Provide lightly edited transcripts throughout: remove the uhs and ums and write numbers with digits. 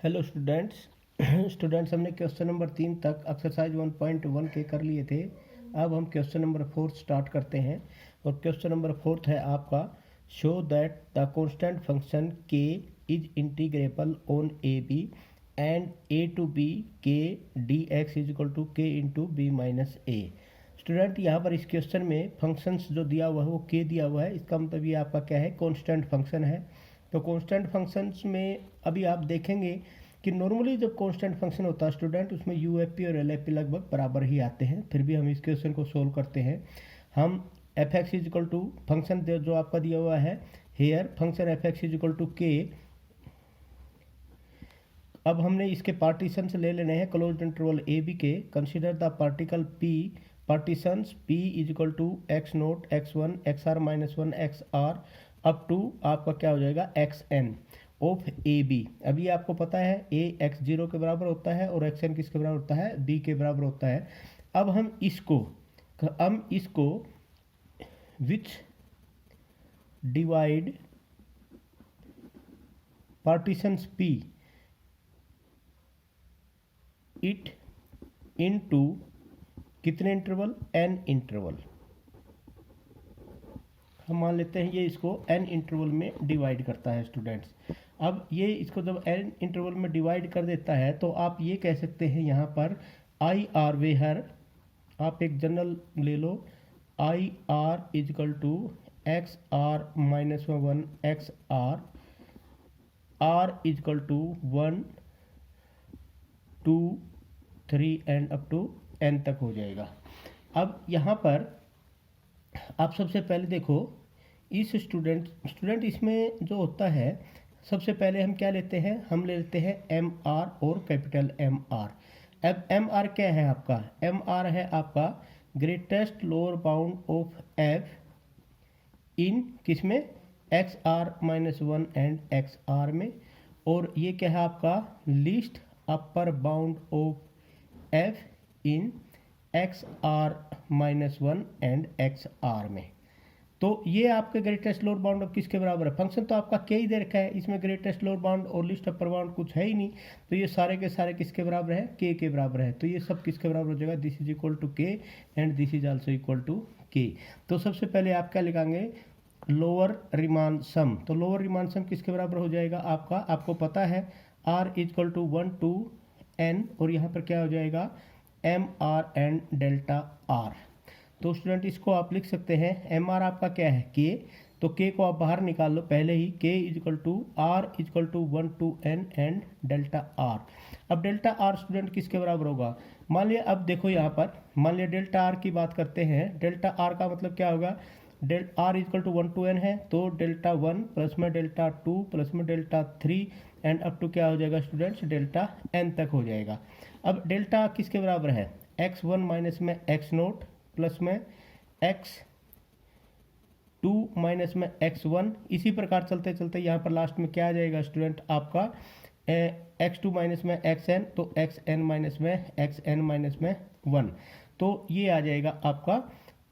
Hello students. Students हमने question number 3 तक exercise 1.1 के कर लिए थे। अब हम क्वेश्चन नंबर 4 स्टार्ट करते हैं और क्वेश्चन नंबर 4 है आपका show that the constant function k is integrable on a b and a to b k d x is equal to k into b minus a. Student यहाँ पर इस question में functions जो दिया हुआ है वो के दिया हुआ है। इसका मतलब ये आपका क्या है, कांस्टेंट फंक्शन है। तो कांस्टेंट फंक्शंस में अभी आप देखेंगे कि नॉर्मली जब कांस्टेंट फंक्शन होता है स्टूडेंट उसमें यू एफ पी और एल एफ पी लगभग बराबर ही आते हैं। फिर भी हम इस क्वेश्चन को सोल्व करते हैं। हम f x is equal to function जो आपका दिया हुआ है here function f x is equal to k. अब हमने इसके पार्टीशन ले लेने हैं क्लोज्ड इंटरवल ए बी के। Consider the particle p partitions p is equal to x naught x one x r minus one x r up to आपका क्या हो जाएगा x n of a b. अभी आपको पता है ए एक्स जीरो के बराबर होता है और एक्स एन किसके बराबर होता है, बी के बराबर होता है। अब हम इसको विच divide partitions P it into कितने इंटरवल, एन इंटरवल। हम मान लेते हैं ये इसको n इंटरवल में डिवाइड करता है स्टूडेंट्स। अब ये इसको जब n इंटरवल में डिवाइड कर देता है तो आप ये कह सकते हैं यहाँ पर आई आर वेहर आप एक जनरल ले लो, I r equal to x r minus one x r equal to 1 2 3 and up to n तक हो जाएगा। अब यहाँ पर आप सबसे पहले देखो इस स्टूडेंट इसमें जो होता है सबसे पहले हम क्या लेते हैं, हम ले लेते हैं एम आर और कैपिटल एम आर। अब एम आर क्या है आपका, एम आर है आपका greatest lower bound of f in किसमें, x r minus one and x r में। और ये क्या है आपका least upper bound of f in x r minus one and x r में। तो ये आपके ग्रेटेस्ट लोअर बाउंड ऑफ किसके बराबर है, फंक्शन तो आपका के ही दे रखा है, इसमें ग्रेटेस्ट लोअर बाउंड और लिस्ट अपर बाउंड कुछ है ही नहीं। तो ये सारे के सारे किसके बराबर है, के बराबर है। तो ये सब किसके बराबर हो जाएगा, this is equal to k and this is also equal to k. तो सबसे पहले आप क्या लिखेंगे, लोअर रिमान सम। तो लोअर रिमान सम किसके बराबर हो जाएगा आपका, आपको पता है r is equal to 1 to n और यहाँ पर क्या हो जाएगा m r and delta r. तो स्टूडेंट इसको आप लिख सकते हैं एम आर आपका क्या है के, तो के को आप बाहर निकाल लो पहले ही, k is equal to r is equal to 1 to n and delta r. अब डेल्टा आर स्टूडेंट किसके बराबर होगा, मान लिया अब देखो यहाँ पर मान लिया डेल्टा आर की बात करते हैं। डेल्टा आर का मतलब क्या होगा, r is equal to 1 to n है तो डेल्टा 1 प्लस में डेल्टा 2 प्लस में डेल्टा 3 एंड अप टू क्या हो जाएगा स्टूडेंट्स डेल्टा n तक हो जाएगा। अब डेल्टा किसके बराबर है, x1 माइनस में x नोट प्लस में x2 माइनस में x1। इसी प्रकार चलते चलते यहाँ पर लास्ट में क्या आ जाएगा स्टूडेंट आपका x2 माइनस में xn, तो xn माइनस में xn माइनस में 1। तो ये आ जाएगा आपका।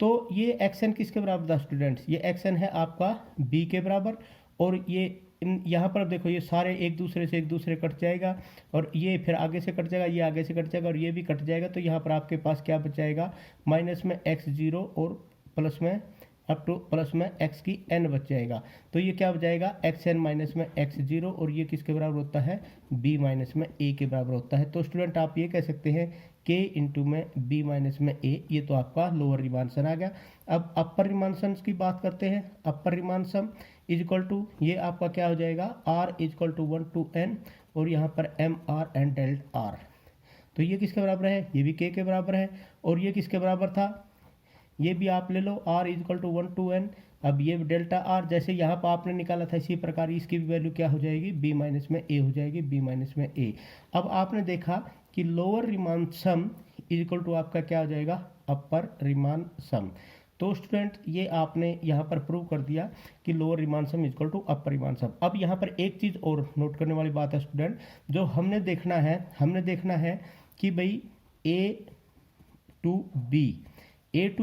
तो ये xn किसके बराबर था स्टूडेंट्स, ये xn है आपका b के बराबर। और ये यहाँ पर देखो ये सारे एक दूसरे कट जाएगा और ये फिर आगे से कट जाएगा, ये आगे से कट जाएगा और ये भी कट जाएगा। तो यहाँ पर आपके पास क्या बच जाएगा, माइनस में x0 और प्लस में अप टू प्लस में x की n बच जाएगा। तो ये क्या बचाएगा xn माइनस में x0 और ये किसके बराबर होता है, b माइनस में a के बराबर होता है। तो स्टूडेंट आप ये कह सकते हैं k इंटू में b माइनस में a, ये तो आपका लोअर रिमान सम आ गया। अब अपर रिमान सम की बात करते हैं। Upper Riemann sum equal to ये आपका क्या हो जाएगा r is equal to 1 to n और यहाँ पर m r and delta r. तो ये किसके बराबर है, ये भी k के बराबर है। और ये किसके बराबर था, ये भी आप ले लो r is equal to 1 to n। अब ये डेल्टा आर जैसे यहाँ पर आपने निकाला था इसी प्रकार इसकी भी वैल्यू क्या हो जाएगी, b माइनस में a हो जाएगी, b माइनस में a। अब आपने देखा कि lower Riemann sum equal to आपका क्या हो जाएगा, अपर रिमान सम। तो स्टूडेंट ये आपने यहाँ पर प्रूव कर दिया कि lower Riemann sum equal to upper Riemann sum. अब यहाँ पर एक चीज़ और नोट करने वाली बात है स्टूडेंट, जो हमने देखना है कि भाई a to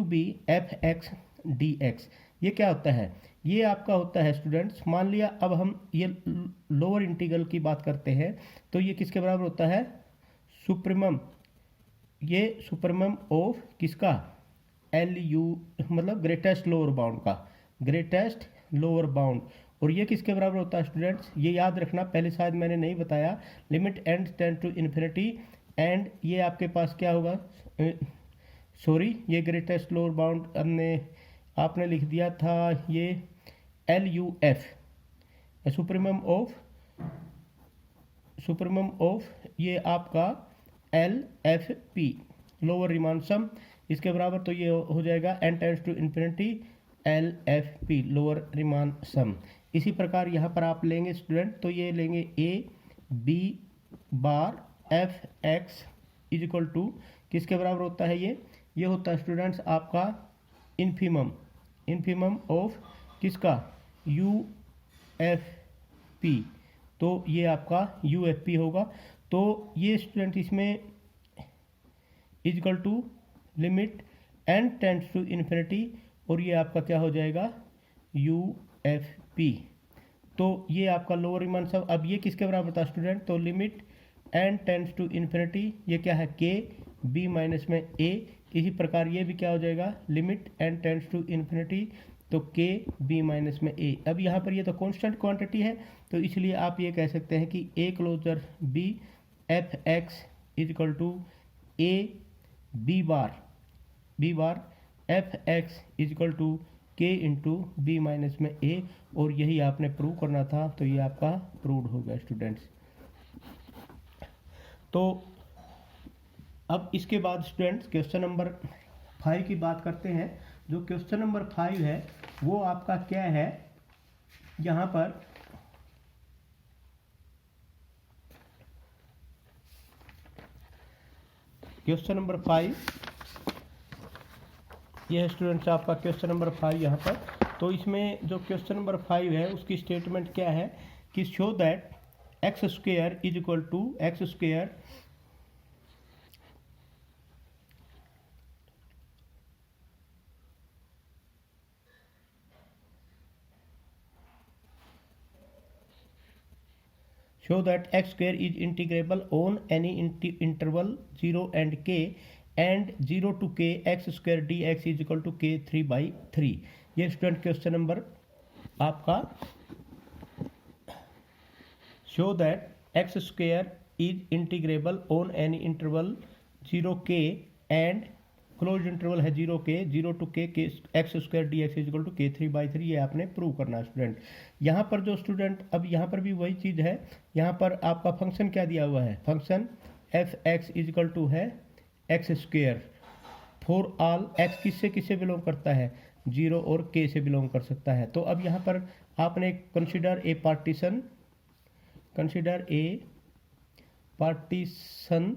b f x d x ये क्या होता है, ये आपका होता है स्टूडेंट्स। मान लिया अब हम ये लोअर इंटीग्रल की बात करते हैं, तो ये किसके बराबर होता है, सुप्रीमम, ये सुप्रीमम ऑफ किसका, एल यू, मतलब ग्रेटेस्ट लोअर बाउंड का, ग्रेटेस्ट लोअर बाउंड। और ये किसके बराबर होता है स्टूडेंट्स, ये याद रखना, पहले शायद मैंने नहीं बताया, limit and tend to infinity, and ये आपके पास क्या होगा, सॉरी ये ग्रेटेस्ट लोअर बाउंड आपने लिख दिया था ये l u f, supremum of ये आपका l F p, lower Riemann sum, इसके बराबर तो ये हो जाएगा n tends to infinity l F p, lower Riemann sum. इसी प्रकार यहाँ पर आप लेंगे स्टूडेंट, तो ये लेंगे a b bar f x is equal to किसके बराबर होता है, ये होता है स्टूडेंट्स आपका इन्फीमम ऑफ किसका, यू एफ पी, तो ये आपका यू एफ पी होगा। तो ये स्टूडेंट इसमें is equal to limit n tends to infinity, और ये आपका क्या हो जाएगा, यू एफ पी। तो ये आपका लोअर रिमान सम। अब ये किसके बराबर था स्टूडेंट, तो limit n tends to infinity, ये क्या है के बी माइनस में ए। इसी प्रकार ये भी क्या हो जाएगा, limit n tends to infinity, तो के बी माइनस में ए। अब यहाँ पर ये तो कांस्टेंट क्वांटिटी है, तो इसलिए आप ये कह सकते हैं कि a closure b f x is equal to a b bar f x is equal to k into b minus में ए, और यही आपने प्रूव करना था, तो ये आपका प्रूव्ड हो गया स्टूडेंट्स। तो अब इसके बाद स्टूडेंट्स क्वेश्चन नंबर 5 की बात करते हैं। जो क्वेश्चन नंबर 5 है वो आपका क्या है, यहाँ पर क्वेश्चन नंबर 5, यह है स्टूडेंट्स आपका क्वेश्चन नंबर 5 यहाँ पर। तो इसमें जो क्वेश्चन नंबर 5 है उसकी स्टेटमेंट क्या है कि show that x square is equal to x square show that x square is integrable on any interval 0 and k and 0 to k x square dx is equal to k 3/3। ये student question number आपका show that x square is integrable on any interval 0k and close interval है 0 k 0 to k x square d x is equal to k 3/3, ये आपने prove करना है student. यहाँ पर जो स्टूडेंट, अब यहाँ पर भी वही चीज़ है, यहाँ पर आपका फंक्शन क्या दिया हुआ है, function f x is equal to है x square for all x, किससे किससे बिलोंग करता है, 0 और के से बिलोंग कर सकता है। तो अब यहाँ पर आपने consider a partition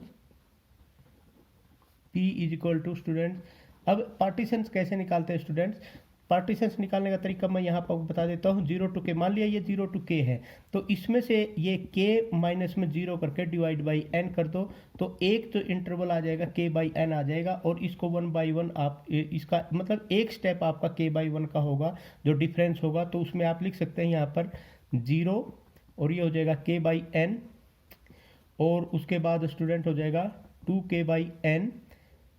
P is equal to student. अब पार्टीशंस कैसे निकालते हैं स्टूडेंट्स, पार्टीशंस निकालने का तरीका मैं यहाँ पर बता देता हूँ। 0 टू के, मान लिया ये 0 टू के है, तो इसमें से ये k माइनस में 0 करके डिवाइड बाई n कर दो, तो एक जो इंटरवल आ जाएगा k बाई n आ जाएगा, और इसको 1/1 आप इसका मतलब एक स्टेप आपका k/1 का होगा जो डिफरेंस होगा, तो उसमें आप लिख सकते हैं यहाँ पर 0 और ये हो जाएगा k/n, और उसके बाद स्टूडेंट हो जाएगा 2k/n,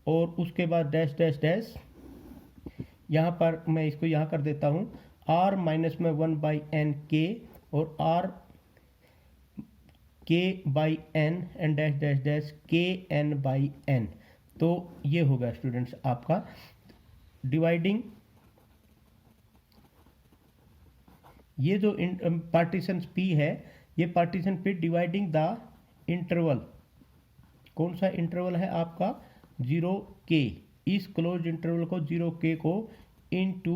और उसके बाद डैश डैश डैश, यहाँ पर मैं इसको यहाँ कर देता हूँ r माइनस में 1/n k और r k/n and dash dash dash kn/n। तो ये होगा स्टूडेंट्स आपका डिवाइडिंग, ये जो पार्टीशन P है, ये partition P dividing the interval, कौन सा इंटरवल है आपका 0k, इस क्लोज इंटरवल को 0k को इनटू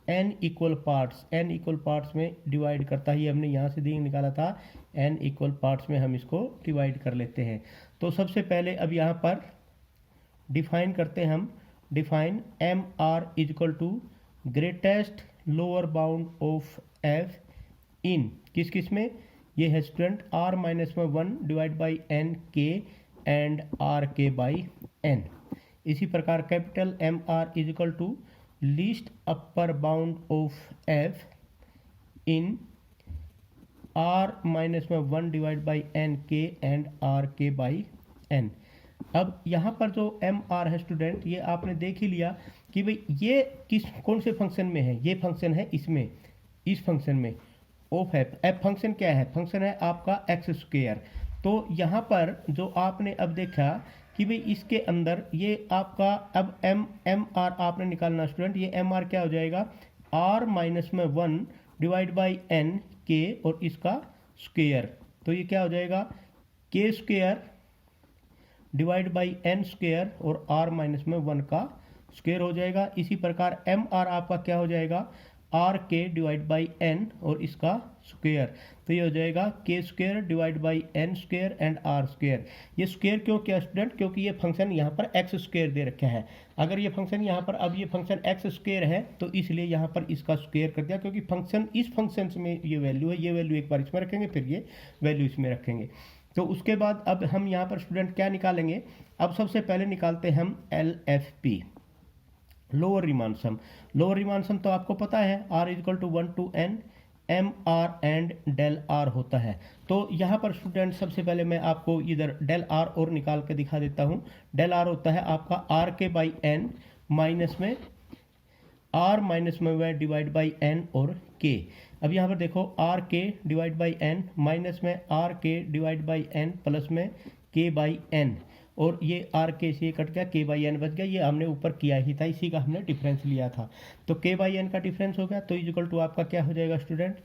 n इक्वल पार्ट्स में डिवाइड करता है। ये हमने यहाँ से दी निकाला था, n इक्वल पार्ट्स में हम इसको डिवाइड कर लेते हैं। तो सबसे पहले अब यहाँ पर डिफाइन करते हैं हम, define m r is equal to greatest lower bound of f in किस में, ये है स्टूडेंट r माइनस में 1 divide by n k and r k by n। इसी प्रकार capital M r is equal to least upper bound of f in r minus में 1 divide by n k and r k by n. अब यहाँ पर जो M r है student, ये आपने देख ही लिया कि भाई ये कौन से फंक्शन में है। ये फंक्शन है इसमें, इस फंक्शन में ऑफ एफ। एफ फंक्शन क्या है? फंक्शन है आपका एक्स स्क्वेयर। तो यहाँ पर जो आपने अब देखा कि भाई इसके अंदर ये आपका अब एम आर आपने निकालना स्टूडेंट। ये एम आर क्या हो जाएगा? आर माइनस में 1 डिवाइड बाई एन के और इसका स्क्वेयर। तो ये क्या हो जाएगा? K square divide by n square और आर माइनस में 1 का स्क्वेयर हो जाएगा। इसी प्रकार एम आर आपका क्या हो जाएगा? आर के डिवाइड बाई एन और इसका स्क्वेयर। तो ये हो जाएगा k square divide by n square and r square. ये स्क्वेयर क्यों किया स्टूडेंट? क्योंकि ये फंक्शन यहाँ पर एक्स स्क्वेयर दे रखा है। अगर ये फंक्शन यहाँ पर, अब ये फंक्शन एक्स स्क्वेयर है तो इसलिए यहाँ पर इसका स्क्वेयर कर दिया, क्योंकि फंक्शन इस फंक्शन में ये वैल्यू है, ये वैल्यू एक बार इसमें रखेंगे, फिर ये वैल्यू इसमें रखेंगे। तो उसके बाद अब हम यहाँ पर स्टूडेंट क्या निकालेंगे? अब सबसे पहले निकालते हैं हम l F p, lower Riemann sum. Lower Riemann sum तो आपको पता है r equal to 1 to n m r and del r होता है। तो यहाँ पर स्टूडेंट सबसे पहले मैं आपको इधर डेल आर और निकाल के दिखा देता हूँ। डेल आर होता है आपका are k by N minus में आर माइनस में वह डिवाइड बाई एन और के। अब यहाँ पर देखो आर के डिवाइड बाई एन माइनस में आर के डिवाइड बाई एन प्लस में के बाई एन, और ये आर के से कट गया, के बाई एन बच गया। ये हमने ऊपर किया ही था, इसी का हमने डिफरेंस लिया था। तो के बाई एन का डिफरेंस हो गया। तो इक्वल टू आपका क्या हो जाएगा स्टूडेंट?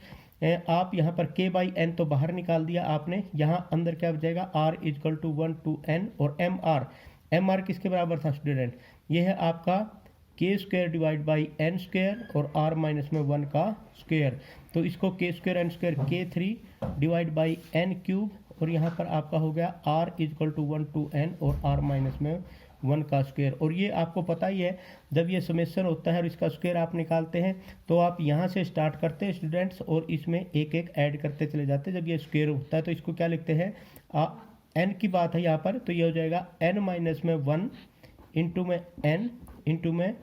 आप यहाँ पर के बाई एन तो बाहर निकाल दिया आपने, यहाँ अंदर क्या बच r equal to 1 to n और एम आर किसके बराबर था स्टूडेंट? ये है आपका k square divide by n square और आर माइनस में 1 का स्क्वेयर। तो इसको के स्क्वेयर एन स्क्वेयर के 3 डिवाइड बाई एन क्यूब, और यहाँ पर आपका हो गया r equal to 1 to n और r माइनस में 1 का स्क्वेयर। और ये आपको पता ही है, जब ये समेशन होता है और इसका स्क्वेयर आप निकालते हैं तो आप यहाँ से स्टार्ट करते हैं स्टूडेंट्स, और इसमें एक एक ऐड करते चले जाते हैं। जब ये स्क्वेयर होता है तो इसको क्या लिखते हैं? n की बात है यहाँ पर, तो ये हो जाएगा n माइनस में 1 इंटू में n इंटू में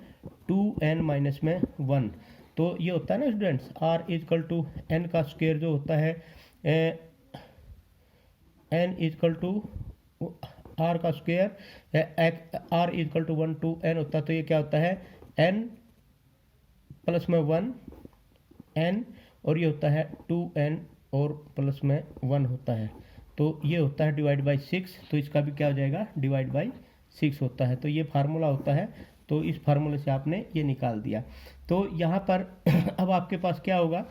2n माइनस में 1। तो ये होता है ना students r equal to n का स्क्वेयर जो होता है n इक्वल टू आर का square, r equal to 1 to n होता है। तो ये क्या होता है? n प्लस में 1 n, और ये होता है 2n और प्लस में 1 होता है। तो ये होता है डिवाइड बाई 6। तो इसका भी क्या हो जाएगा? डिवाइड बाई 6 होता है। तो ये फार्मूला होता है। तो इस फार्मूले से आपने ये निकाल दिया। तो यहाँ पर अब आपके पास क्या होगा?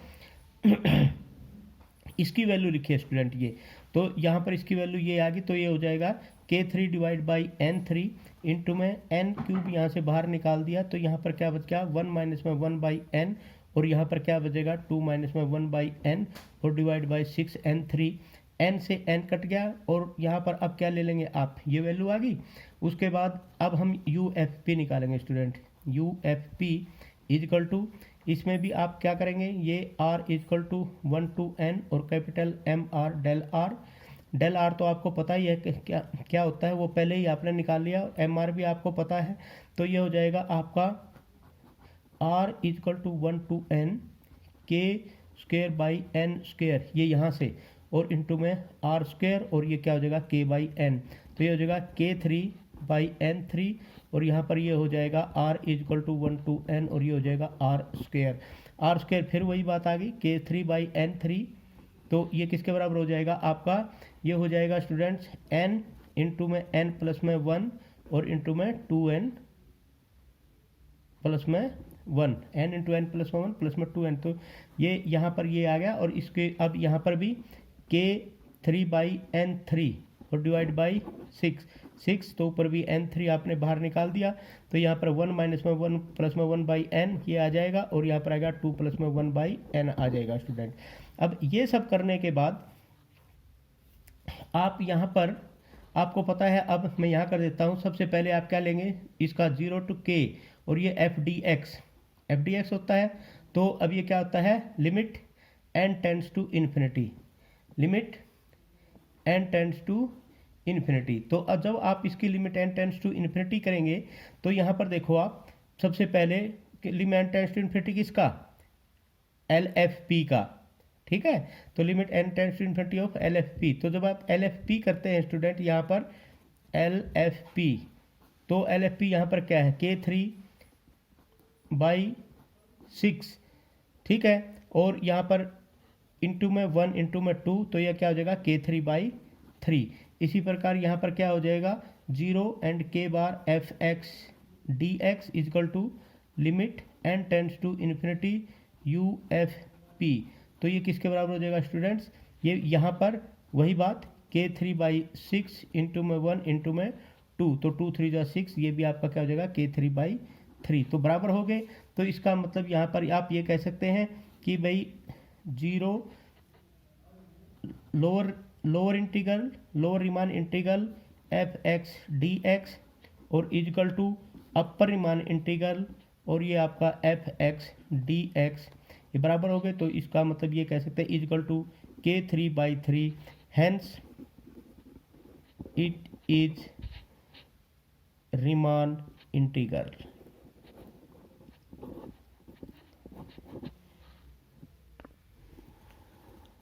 इसकी वैल्यू लिखिए स्टूडेंट ये। तो यहाँ पर इसकी वैल्यू ये आ गई, तो ये हो जाएगा k3 divide by n3 into में n क्यूब, यहाँ से बाहर निकाल दिया। तो यहाँ पर क्या बच गया? 1 माइनस में 1 बाई n, और यहाँ पर क्या बचेगा? 2 माइनस में 1 बाई n और डिवाइड बाई 6 n3। n से n कट गया, और यहाँ पर अब क्या ले लेंगे आप? ये वैल्यू आ गई। उसके बाद अब हम यू एफ पी निकालेंगे student. U F p is equal to, इसमें भी आप क्या करेंगे? ये r equal to 1 to n और capital M r del r. Del r तो आपको पता ही है कि क्या क्या होता है, वो पहले ही आपने निकाल लिया। एम आर भी आपको पता है। तो ये हो जाएगा आपका r equal to 1 to n k square by n square, ये यहाँ से, और इंटू में आर स्क्वेयर, और ये क्या हो जाएगा? के बाई एन। तो ये हो जाएगा k3 बाई n3, और यहाँ पर ये हो जाएगा r equal to 1 to n, और ये हो जाएगा आर स्क्वेयर। आर स्क्वेयर फिर वही बात आ गई, k3 बाई n3। तो ये किसके बराबर हो जाएगा आपका? ये हो जाएगा स्टूडेंट्स n इंटू में n प्लस में 1 और इंटू में 2n प्लस में 1, n इंटू एन प्लस में 1 प्लस में 2n। तो ये यहाँ पर ये आ गया, और इसके अब यहाँ पर भी k3 बाई n3 और डिवाइड बाई 6, तो ऊपर भी n3 आपने बाहर निकाल दिया। तो यहाँ पर 1 माइनस में 1 प्लस में 1 बाई n ये आ जाएगा, और यहाँ पर आएगा 2 प्लस में 1 बाई n आ जाएगा स्टूडेंट। अब ये सब करने के बाद आप यहाँ पर, आपको पता है, अब मैं यहाँ कर देता हूँ। सबसे पहले आप क्या लेंगे? इसका 0 to k, और ये एफ डी एक्स होता है। तो अब ये क्या होता है? Limit n tends to infinity, limit n tends to infinity. तो अब जब आप इसकी limit n tends to infinity करेंगे तो यहाँ पर देखो आप, सबसे पहले लिमिट टेंस टू इन्फिनिटी किसका, एल एफ पी का, ठीक है। तो limit n tends to infinity of l F P. तो जब आप एल एफ पी करते हैं स्टूडेंट यहाँ पर एल एफ पी, तो एल एफ पी यहाँ पर क्या है, K3/6, ठीक है। और यहाँ पर इंटू में 1 इंटू में 2, तो यह क्या हो जाएगा K3/3। इसी प्रकार यहाँ पर क्या हो जाएगा 0 and K bar f x d x equal to limit n tends to infinity U F P. तो ये किसके बराबर हो जाएगा स्टूडेंट्स, ये यहाँ पर वही बात K3/6 इंटू में 1 इंटू में 2, तो 2 3 6, ये भी आपका क्या हो जाएगा K3/3। तो बराबर हो गए। तो इसका मतलब यहाँ पर आप ये कह सकते हैं कि भाई 0 lower integral, lower Riemann integral f x d x और equal to upper Riemann integral और ये आपका एफ एक्स डी एक्स, ये बराबर हो गए। तो इसका मतलब ये कह सकते हैं equal to K3/3, hence it is Riemann integral.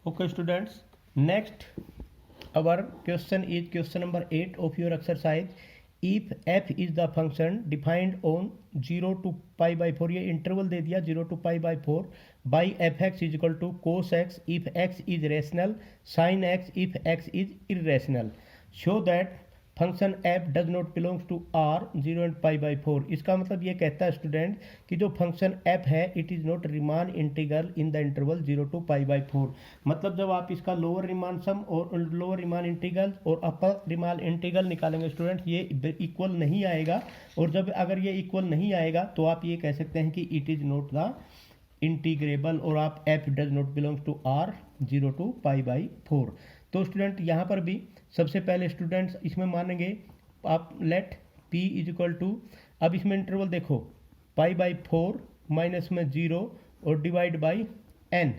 Okay students, next our question is question number 8 of your exercise. If f is the function defined on 0 to pi/4, ये इंटरवल दे दिया 0 to pi/4 by fx is equal to cos x if x is rational, sin x if x is irrational. Show that function f does not belongs to r 0 and pi/4। इसका मतलब ये कहता है student कि जो function f है it is not Riemann integral in the interval 0 to pi/4। मतलब जब आप इसका लोअर रीमान सम और लोअर रीमान इंटीग्रल और अपर रीमान इंटीग्रल निकालेंगे स्टूडेंट, ये इक्वल नहीं आएगा। और जब अगर ये इक्वल नहीं आएगा तो आप ये कह सकते हैं कि it is not the integrable और आप f does not belongs to r 0 to pi/4। तो स्टूडेंट यहाँ पर भी सबसे पहले स्टूडेंट्स इसमें मानेंगे आप let p is equal to, अब इसमें इंटरवल देखो pi/4 माइनस में 0 और डिवाइड बाई n,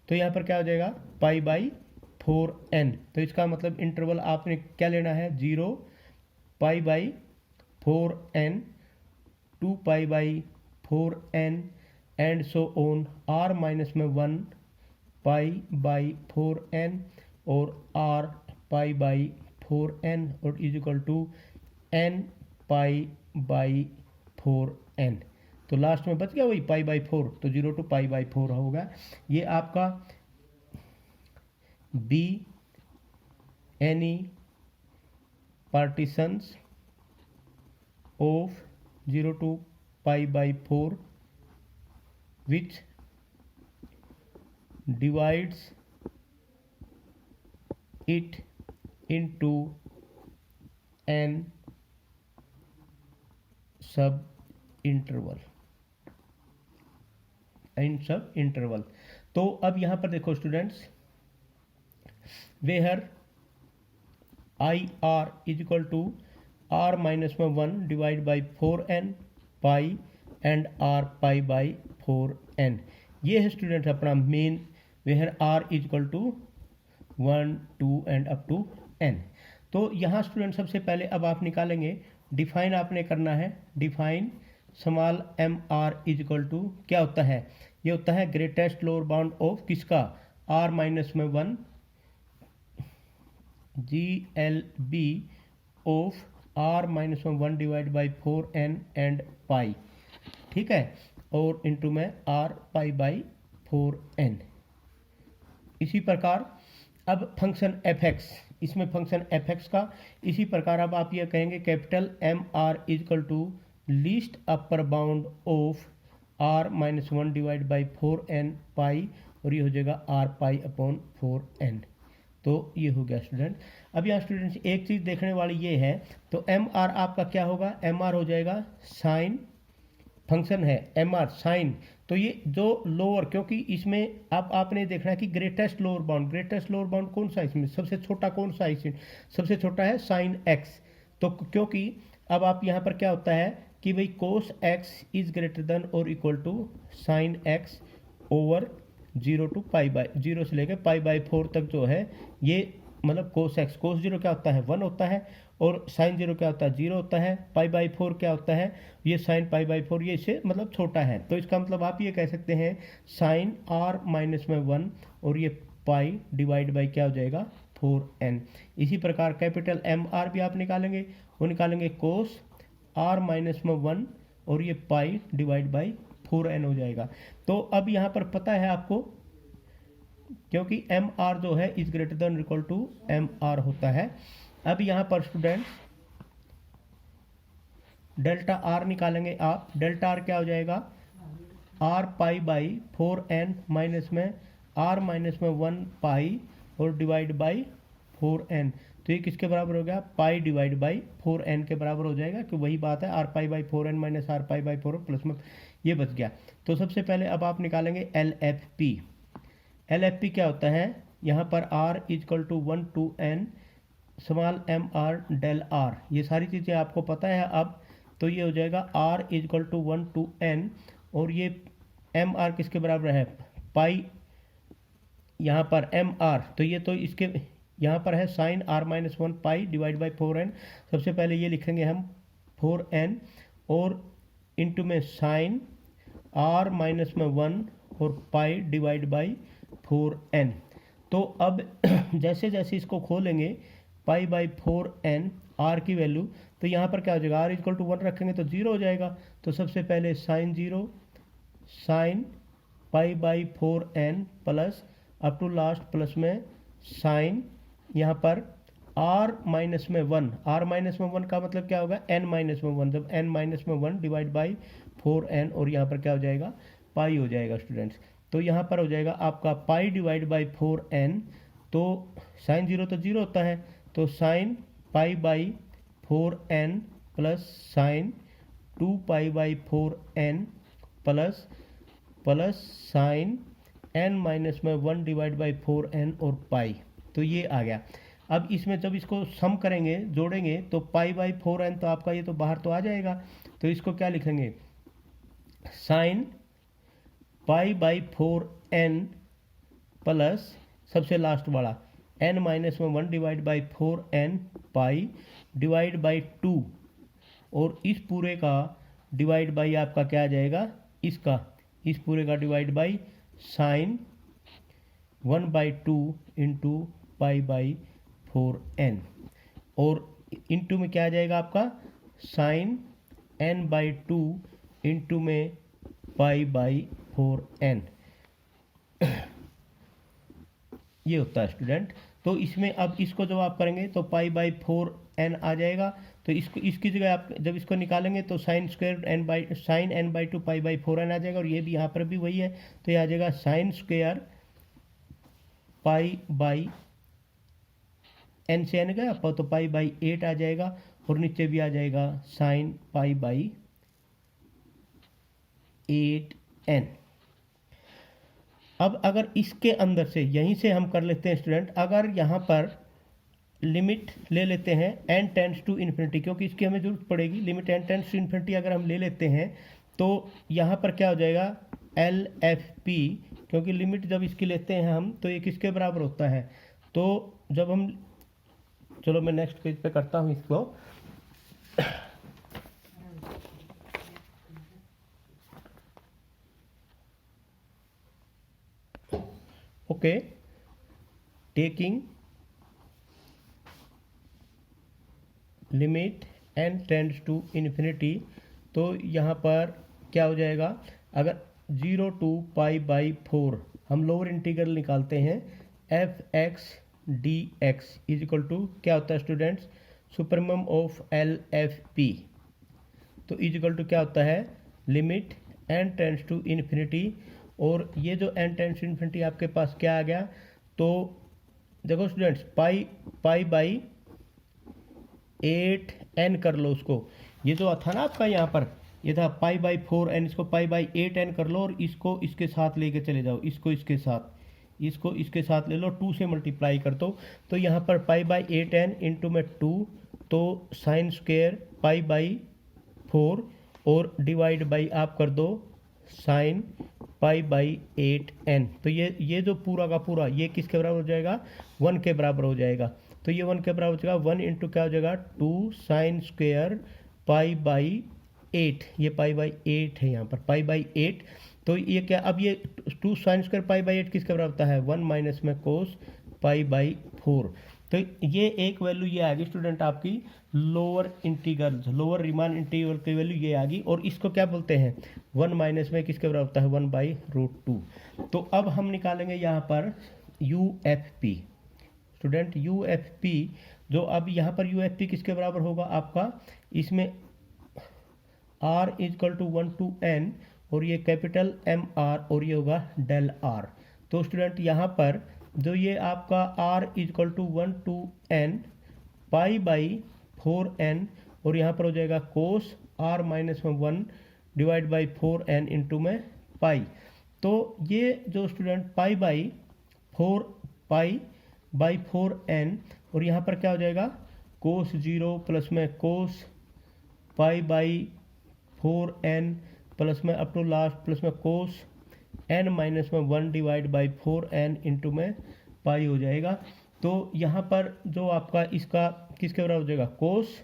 तो यहाँ पर क्या हो जाएगा pi/4n। तो इसका मतलब इंटरवल आपने क्या लेना है 0 pi/4n 2 pi/4n and so on, r minus में 1 pi/4n और r pi/4n और is equal to n pi/4n। तो लास्ट में बच गया वही pi/4, तो 0 to pi/4 होगा। ये आपका be any partitions of 0 to pi/4 which divides it into n subinterval. तो अब यहाँ पर देखो students, where I r is equal to r minus में 1 divide by 4n pi and r pi/4n। ये है स्टूडेंट अपना main, where r is equal to 1 2 and up to n। तो यहाँ स्टूडेंट सबसे पहले अब आप निकालेंगे, डिफाइन आपने करना है, define small m r is equal to क्या होता है, ये होता है ग्रेटेस्ट लोअर बाउंड ऑफ किसका, r माइनस में 1 GLB ऑफ r माइनस में 1 divide by 4n and pi, ठीक है, और इंटू में r pi/4n। इसी प्रकार अब फंक्शन fx, इसमें फंक्शन fx का इसी प्रकार अब आप ये कहेंगे capital M r is equal to least upper bound of r minus 1 divide by 4n pi, और ये हो जाएगा r pi/4n। तो ये हो गया स्टूडेंट। अब यहाँ स्टूडेंट्स एक चीज़ देखने वाली ये है, तो एम आर आपका क्या होगा, एम आर हो जाएगा साइन, फंक्शन है एम आर साइन, तो ये जो लोअर, क्योंकि इसमें अब आपने देखना है कि ग्रेटेस्ट लोअर बाउंड कौन सा, इसमें सबसे छोटा कौन सा, इसमें सबसे छोटा है साइन एक्स। तो क्योंकि अब आप यहाँ पर क्या होता है कि भाई cos x is greater than और equal to sine x over 0 to pi/0 से लेकर pi/4 तक जो है ये मतलब कोस एक्स, कोस जीरो क्या होता है 1 होता है, और साइन जीरो क्या होता है 0 होता है। पाई बाई 4 क्या होता है, ये साइन पाई बाई 4 ये इससे मतलब छोटा है, तो इसका मतलब आप ये कह सकते हैं साइन आर माइनस में 1 और ये पाई डिवाइड बाई क्या हो जाएगा 4n। इसी प्रकार कैपिटल एम आर भी आप निकालेंगे, वो निकालेंगे कोस आर माइनस में 1 और ये पाई डिवाइड बाई 4n हो जाएगा। तो अब यहाँ पर पता है आपको, क्योंकि एम आर जो है is greater than equal to m r होता है। अब यहाँ पर स्टूडेंट्स डेल्टा आर निकालेंगे आप। डेल्टा आर क्या हो जाएगा, r pi by 4n minus में आर माइनस में 1 पाई और डिवाइड बाई 4n। तो ये किसके बराबर हो गया, पाई डिवाइड बाई 4n के बराबर हो जाएगा, कि वही बात है r pi by 4n minus r pi by 4 plus में ये बच गया। तो सबसे पहले अब आप निकालेंगे L F P. L F P क्या होता है, यहाँ पर r equal to 1 to n small m r del r, ये सारी चीज़ें आपको पता है अब। तो ये हो जाएगा r equal to 1 to n और ये एम आर किसके बराबर है, पाई यहाँ पर एम आर, तो ये तो इसके यहाँ पर है sine r minus 1 pi divide by 4n। सबसे पहले ये लिखेंगे हम 4n और इंटू में साइन आर माइनस में 1 और पाई डिवाइड बाई 4n। तो अब जैसे जैसे इसको खोलेंगे पाई बाई 4n आर की वैल्यू, तो यहाँ पर क्या हो जाएगा, आर इक्वल टू 1 रखेंगे तो 0 हो जाएगा। तो सबसे पहले sine 0 sine pi by 4n plus up to last plus में साइन यहाँ पर r माइनस में 1, r माइनस में 1 का मतलब क्या होगा n माइनस में 1, जब n माइनस में 1 डिवाइड बाई 4n और यहाँ पर क्या हो जाएगा पाई हो जाएगा स्टूडेंट्स। तो यहाँ पर हो जाएगा आपका पाई डिवाइड बाई 4n। तो साइन 0 तो 0 होता है, तो sign pi by 4n plus sign 2 pi by 4n plus sign n minus में 1 डिवाइड बाई 4n और पाई, तो ये आ गया। अब इसमें जब इसको सम करेंगे जोड़ेंगे तो पाई बाई 4n तो आपका ये तो बाहर तो आ जाएगा, तो इसको क्या लिखेंगे sign pi by 4n plus सबसे लास्ट वाला n माइनस में 1 divide by 4n pi divide by 2 और इस पूरे का डिवाइड बाई आपका क्या आ जाएगा, इसका इस पूरे का divide by sine 1 by 2 into pi by 4n और इंटू में क्या आ जाएगा आपका साइन n बाई 2 इंटू में पाई बाई 4n। ये होता है स्टूडेंट। तो इसमें अब इसको जब आप करेंगे तो पाई बाई 4n आ जाएगा, तो इसको इसकी जगह आप जब इसको निकालेंगे तो sine square n by 2 pi by 4n आ जाएगा, और ये भी यहाँ पर भी वही है, तो ये आ जाएगा sine square pi by n से n गया तो पाई बाई 8 आ जाएगा, और नीचे भी आ जाएगा साइन पाई बाई 8n। अब अगर इसके अंदर से यहीं से हम कर लेते हैं स्टूडेंट, अगर यहाँ पर लिमिट ले लेते हैं n टेंड्स टू इन्फिनिटी, क्योंकि इसकी हमें जरूरत पड़ेगी, limit n tends to infinity अगर हम ले लेते हैं तो यहाँ पर क्या हो जाएगा एल एफ पी, क्योंकि लिमिट जब इसकी लेते हैं हम तो ये किसके बराबर होता है, तो जब हम, चलो मैं नेक्स्ट पेज पे करता हूँ इसको। Okay, taking limit n tends to infinity, तो यहाँ पर क्या हो जाएगा, अगर 0 टू पाई बाई 4 हम लोअर इंटीग्रल निकालते हैं f x d x is equal to क्या होता है students, supremum of l F P. तो इज इक्वल टू क्या होता है limit n tends to infinity, और ये जो n टेंड्स टू इन्फिनिटी आपके पास क्या आ गया, तो देखो स्टूडेंट्स पाई बाई 8n कर लो उसको, ये जो था ना आपका यहाँ पर ये था पाई बाई 4n, इसको पाई बाई 8n कर लो और इसको इसके साथ लेके चले जाओ, इसको इसके साथ ले लो, 2 से मल्टीप्लाई कर दो, तो यहाँ पर पाई बाई 8n इंटू में 2, तो साइन स्क्वेयर पाई बाई 4 और डिवाइड बाई आप कर दो साइन π/8n। तो ये जो पूरा का पूरा ये किसके बराबर हो जाएगा, 1 के बराबर हो जाएगा। तो ये 1 के बराबर हो जाएगा, 1 इंटू क्या हो जाएगा 2 साइन स्क्वेयर π/8, ये π/8 है यहाँ पर π/8। तो ये क्या, अब ये 2 साइन स्क्वायर π/8 किसके बराबर होता है, 1 माइनस में कोस π/4। तो ये एक वैल्यू ये आ गई स्टूडेंट आपकी lower integral, lower Riemann integral की वैल्यू ये आ गई। और इसको क्या बोलते हैं, 1 माइनस में किसके बराबर होता है, 1/√2। तो अब हम निकालेंगे यहाँ पर UFP स्टूडेंट, UFP जो अब यहाँ पर UFP किसके बराबर होगा आपका, इसमें R = 1 to n और ये कैपिटल MR और ये होगा डेल R। तो स्टूडेंट यहाँ पर जो ये आपका R = 1 to n π/4n और यहाँ पर हो जाएगा कोस R माइनस में 1 डिवाइड बाई 4n इंटू में पाई। तो ये जो स्टूडेंट π/4n और यहाँ पर क्या हो जाएगा कोस 0 प्लस में कोस π/4n प्लस में अप टू लास्ट प्लस में कोस n माइनस में 1 डिवाइड बाई 4n इंटू में पाई हो जाएगा। तो यहाँ पर जो आपका इसका किसके बराबर हो जाएगा, कोस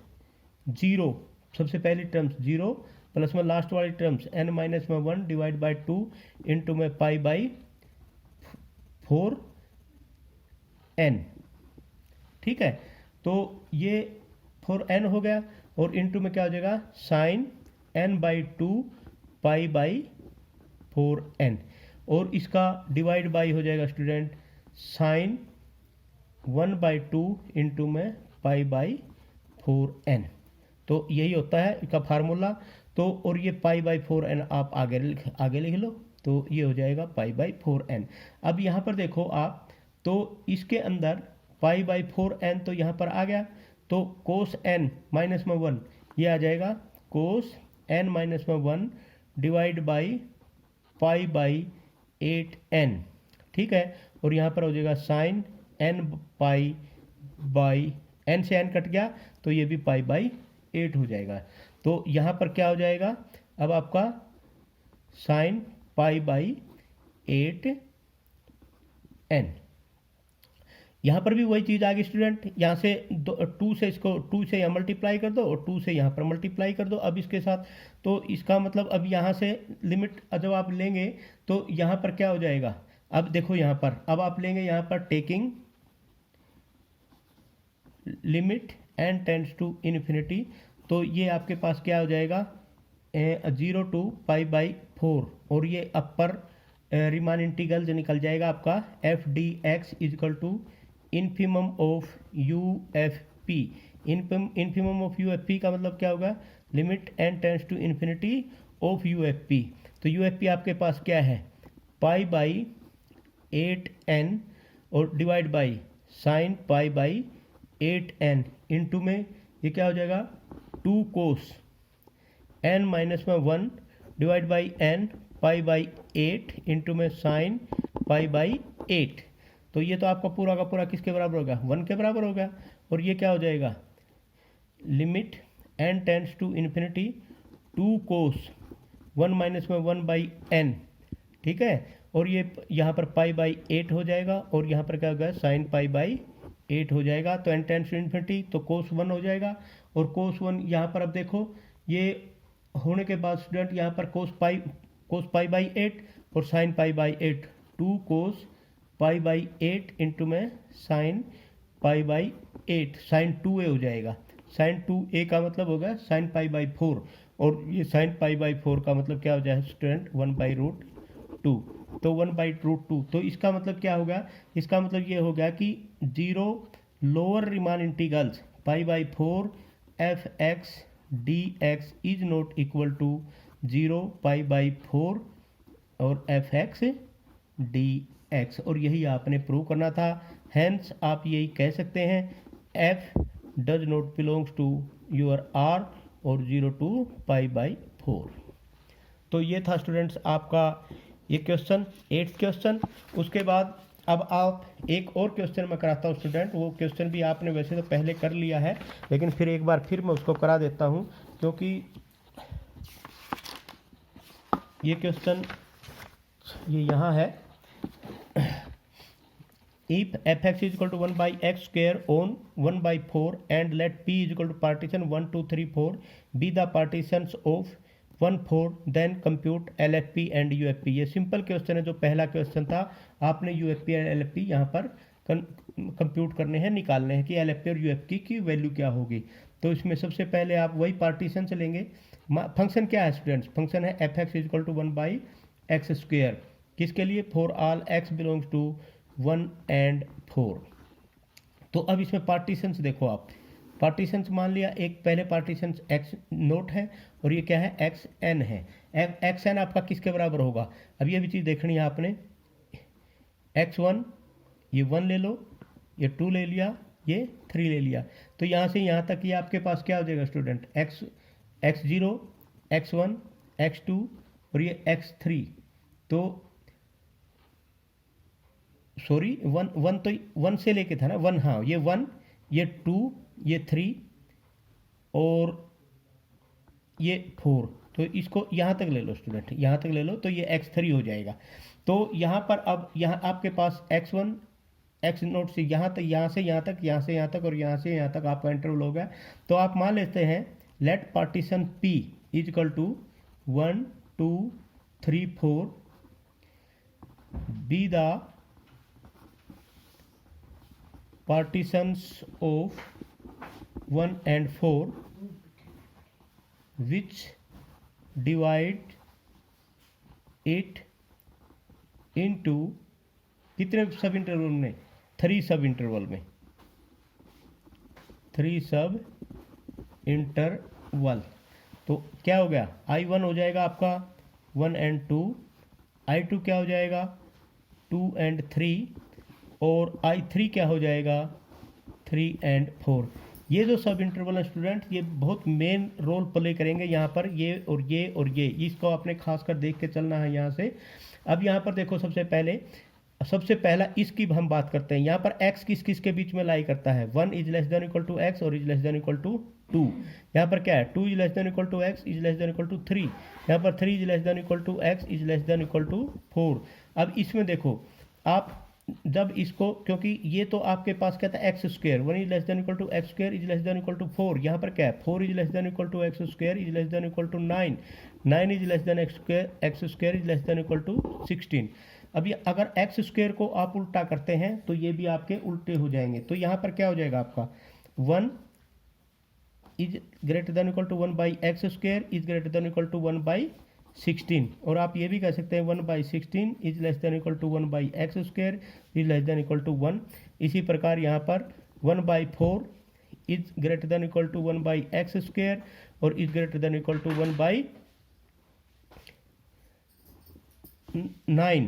0 सबसे पहली टर्म्स 0 प्लस में लास्ट वाली टर्म्स n माइनस में 1 डिवाइड बाई 2 इंटू में π/4n। ठीक है, तो ये 4n हो गया और इंटू में क्या हो जाएगा साइन n/2 π/4n और इसका डिवाइड बाई हो जाएगा स्टूडेंट साइन 1/2 इंटू में π/4n। तो यही होता है इसका फार्मूला। तो और ये π/4n आप आगे लिख लो, तो ये हो जाएगा π/4n। अब यहाँ पर देखो आप, तो इसके अंदर π/4n तो यहाँ पर आ गया, तो कोस n माइनस में 1 ये आ जाएगा कोस n माइनस में 1 डिवाइड बाई π/8n। ठीक है, और यहाँ पर हो जाएगा साइन n से n कट गया तो ये भी π/8 हो जाएगा। तो यहाँ पर क्या हो जाएगा अब आपका साइन π/8n। यहाँ पर भी वही चीज़ आ गई स्टूडेंट, यहाँ से 2 से इसको 2 से यहाँ मल्टीप्लाई कर दो और 2 से यहाँ पर मल्टीप्लाई कर दो अब इसके साथ। तो इसका मतलब अब यहाँ से लिमिट जब आप लेंगे तो यहाँ पर क्या हो जाएगा, अब देखो यहाँ पर अब आप लेंगे यहाँ पर taking limit n tends to infinity. तो ये आपके पास क्या हो जाएगा 0 to π/4 और ये अपर रीमान इंटीग्रल जो निकल जाएगा आपका f(dx) = infimum of UFP। Infimum of UFP का मतलब क्या होगा, limit n tends to infinity of UFP। तो UFP आपके पास क्या है π/8n और divide by sine π/8n into में ये क्या हो जाएगा 2 कोस n माइनस में 1 डिवाइड बाई n π/8 इंटू में साइन π/8। तो ये तो आपका पूरा का पूरा किसके बराबर होगा, 1 के बराबर होगा। और ये क्या हो जाएगा limit n tends to infinity 2 cos 1 minus में 1/n। ठीक है, और ये यहाँ पर π/8 हो जाएगा और यहाँ पर क्या होगा साइन π/8 हो जाएगा। तो n टेंड्स टू इन्फिनिटी तो कोस 1 हो जाएगा और कोस 1 यहाँ पर अब देखो ये होने के बाद स्टूडेंट यहाँ पर कोस π/8 और साइन π/8 2 कोस π/8 इंटू में साइन π/8 साइन 2a हो जाएगा। साइन 2a का मतलब होगा साइन π/4 और ये साइन π/4 का मतलब क्या हो जाएगा स्टूडेंट 1/√2। तो 1/√2 तो इसका मतलब क्या होगा, इसका मतलब ये हो गया कि 0 lower Riemann integrals π/4 f(x) dx is not equal to 0 π/4 और f(x) dx। और यही आपने प्रूव करना था। हेंस आप यही कह सकते हैं f does not belongs to your r और 0 to π/4। तो ये था स्टूडेंट्स आपका ये क्वेश्चन 8th क्वेश्चन। उसके बाद अब आप एक और क्वेश्चन मैं कराता हूँ स्टूडेंट, वो क्वेश्चन भी आपने वैसे तो पहले कर लिया है लेकिन फिर एक बार फिर मैं उसको करा देता हूँ क्योंकि ये क्वेश्चन ये यहाँ है if fx is equal to 1 by x square on 1 by 4 and let p is equal to partition 1 2 3 4 be the partitions of 1 4 then compute LFP and UFP। ये सिंपल क्वेश्चन है, जो पहला क्वेश्चन था आपने UFP और LFP यहाँ पर compute करने हैं, निकालने हैं कि LFP और UFP की वैल्यू क्या होगी। तो इसमें सबसे पहले आप वही पार्टीशन से लेंगे। फंक्शन क्या है स्टूडेंट्स? फंक्शन है fx is equal to 1 by x square, किसके लिए? For all x belongs to 1 and 4। तो अब इसमें पार्टीशंस देखो आप, पार्टीशंस मान लिया एक पहले पार्टीशंस x नोट है और ये क्या है एक्स एन है। एक्स एन आपका किसके बराबर होगा? अब ये भी चीज़ देखनी है आपने। x1 ये 1 ले लो, ये 2 ले लिया, ये 3 ले लिया, तो यहाँ से यहाँ तक ये आपके पास क्या हो जाएगा स्टूडेंट? x0 x1 x2 और ये x3। तो सॉरी 1 तो 1 से लेके था ना 1, हाँ ये 1 ये 2 ये 3 और ये 4। तो इसको यहाँ तक ले लो स्टूडेंट, यहाँ तक ले लो, तो ये x3 हो जाएगा। तो यहाँ पर अब यहाँ आपके पास x1 x नोट से यहाँ तक, यहाँ से यहाँ तक, यहाँ से यहाँ तक और यहाँ से यहाँ तक आपका इंटरवल हो गया। तो आप मान लेते हैं let partition P is equal to 1 2 3 4 be the partitions of 1 and 4 which divide it into कितने सब इंटरवल में? 3 सब इंटरवल में, 3 सब इंटरवल। तो क्या हो गया? I1 हो जाएगा आपका 1 and 2, I2 क्या हो जाएगा? 2 and 3 और I3 क्या हो जाएगा? 3 and 4। ये जो सब इंटरवल है स्टूडेंट, ये बहुत मेन रोल प्ले करेंगे यहाँ पर, ये और ये और ये, इसको आपने खासकर देख के चलना है यहाँ से। अब यहाँ पर देखो सबसे पहला इसकी हम बात करते हैं। यहाँ पर x किस किस के बीच में लाई करता है? 1 is less than equal to x और is less than equal to 2। यहाँ पर क्या है? 2 is less than equal to x is less than equal to 3। यहाँ पर 3 is less than equal to x is less than equal to 4। अब इसमें देखो आप जब इसको, क्योंकि ये तो आपके पास क्या था x square, 1 is less than equal to x square is less than equal to 4। यहाँ पर क्या है? 4 is less than equal to x square is less than equal to 9, 9 is less than x square is less than equal to 16। अब ये अगर x square को आप उल्टा करते हैं तो ये भी आपके उल्टे हो जाएंगे। तो यहाँ पर क्या हो जाएगा आपका? 1 is greater than equal to 1 by x square is greater than equal to 1 by 16। और आप ये भी कह सकते हैं 1 by 16 is less than equal to 1 by x square is less than equal to 1। इसी प्रकार यहाँ पर 1 by 4 is greater than equal to 1 by x square और is greater than equal to 1 by 9।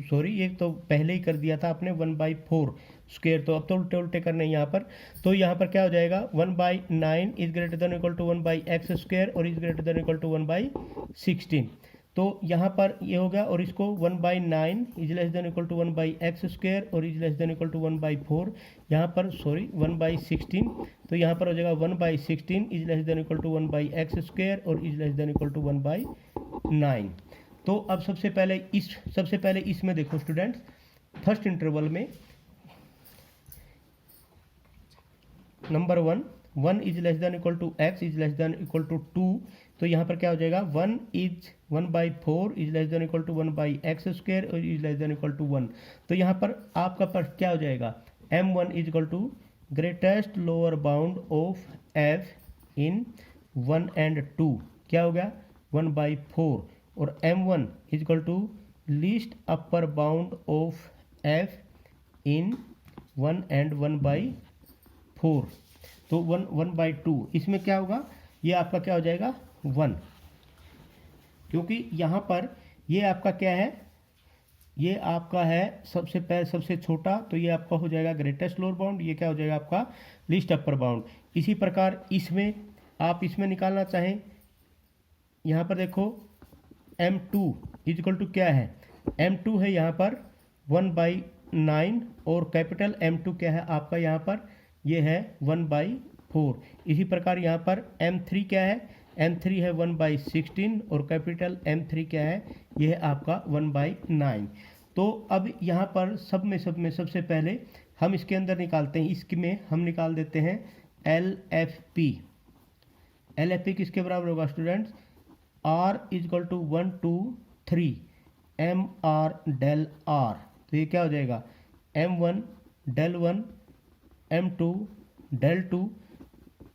Sorry ये तो पहले ही कर दिया था आपने 1 बाई 4 स्क्वेयर, तो अब तो उल्टे उल्टे करने हैं यहाँ पर। तो यहाँ पर क्या हो जाएगा? 1 by 9 is greater than equal to 1 by x square और is greater than equal to 1 by 16। तो यहाँ पर ये हो गया, और इसको 1 by 9 is less than equal to 1 by x square और is less than equal to 1 by 4। यहाँ पर सॉरी 1 बाई 16, तो यहाँ पर हो जाएगा 1 by 16 is less than equal to 1 by x square और is less than equal to 1 by 9। तो अब सबसे पहले इसमें देखो स्टूडेंट्स, फर्स्ट इंटरवल में number 1 is less than equal to x is less than equal to 2। तो यहाँ पर क्या हो जाएगा? 1 by 4 is less than equal to 1 by x square और is less than equal to 1। तो यहाँ पर आपका पर क्या हो जाएगा? m1 is equal to greatest lower bound of f in 1 and 2। क्या हो गया? 1 बाई 4। और m1 is equal to least upper bound of f in 1 and 1 by 4। तो 1 बाई 2, इसमें क्या होगा? ये आपका क्या हो जाएगा? 1, क्योंकि यहाँ पर ये आपका क्या है? ये आपका है सबसे छोटा, तो ये आपका हो जाएगा ग्रेटेस्ट लोअर बाउंड, ये क्या हो जाएगा आपका? Least upper bound. इसी प्रकार इसमें आप इसमें निकालना चाहें, यहाँ पर देखो m2 इज इक्वल टू क्या है? m2 है यहाँ पर 1 बाई 9 और कैपिटल M2 क्या है आपका? यहाँ पर ये है 1 बाई 4। इसी प्रकार यहाँ पर m3 क्या है? M3 है 1/16 और कैपिटल M3 क्या है, यह है आपका 1/9। तो अब यहाँ पर सब में सबसे पहले हम इसके अंदर निकालते हैं, इसमें हम निकाल देते हैं LFP। LFP किसके बराबर होगा students, R = 1 2 3 MR del R। तो ये क्या हो जाएगा, M1 del 1 M2 del 2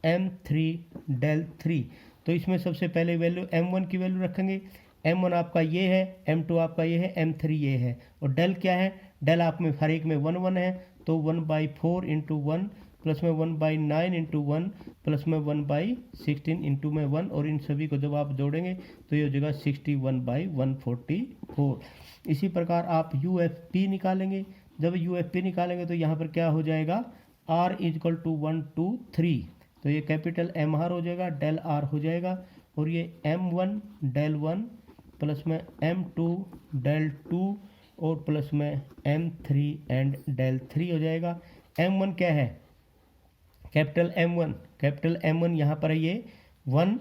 M3 del 3। तो इसमें सबसे पहले वैल्यू M1 की वैल्यू रखेंगे। M1 आपका ये है, M2 आपका ये है, M3 ये है, और डेल क्या है, डेल आप में हर एक में 1 1 है, तो 1/4 इंटू 1 प्लस में 1/9 इंटू 1 प्लस में 1/16 इंटू में 1, और इन सभी को जब आप जोड़ेंगे तो ये हो जाएगा 61/144। इसी प्रकार आप UFP निकालेंगे। जब UFP निकालेंगे तो यहाँ पर क्या हो जाएगा, R = 1 2 3। तो ये कैपिटल MR हो जाएगा, डेल R हो जाएगा, और ये M1 del 1 प्लस में M2 del 2 और प्लस में M3 एंड del 3 हो जाएगा। M1 क्या है, कैपिटल M1 यहाँ पर है ये 1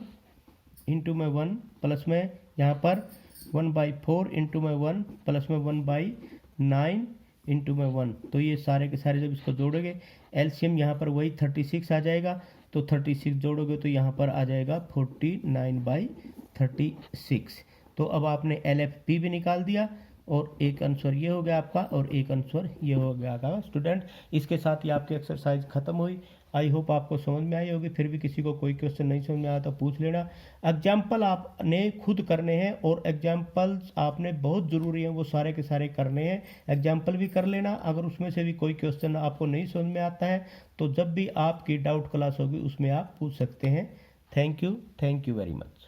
इंटू में 1 प्लस में यहाँ पर 1/4 इंटू में 1 प्लस में 1/9 इंटू में 1। तो ये सारे के सारे जब इसको जोड़ोगे एलसीएम यहाँ पर वही 36 आ जाएगा, तो 36 जोड़ोगे तो यहाँ पर आ जाएगा 49/36। तो अब आपने LFP भी निकाल दिया, और एक आंसर ये हो गया आपका, और एक आंसर ये हो गया आपका स्टूडेंट। इसके साथ ही आपकी एक्सरसाइज खत्म हुई। आई होप आपको समझ में आई होगी। फिर भी किसी को कोई क्वेश्चन नहीं समझ में आया तो पूछ लेना। एग्जाम्पल आपने खुद करने हैं, और एग्जाम्पल्स आपने बहुत ज़रूरी हैं, वो सारे के सारे करने हैं। एग्जाम्पल भी कर लेना। अगर उसमें से भी कोई क्वेश्चन आपको नहीं समझ में आता है तो जब भी आपकी डाउट क्लास होगी उसमें आप पूछ सकते हैं। Thank you very much.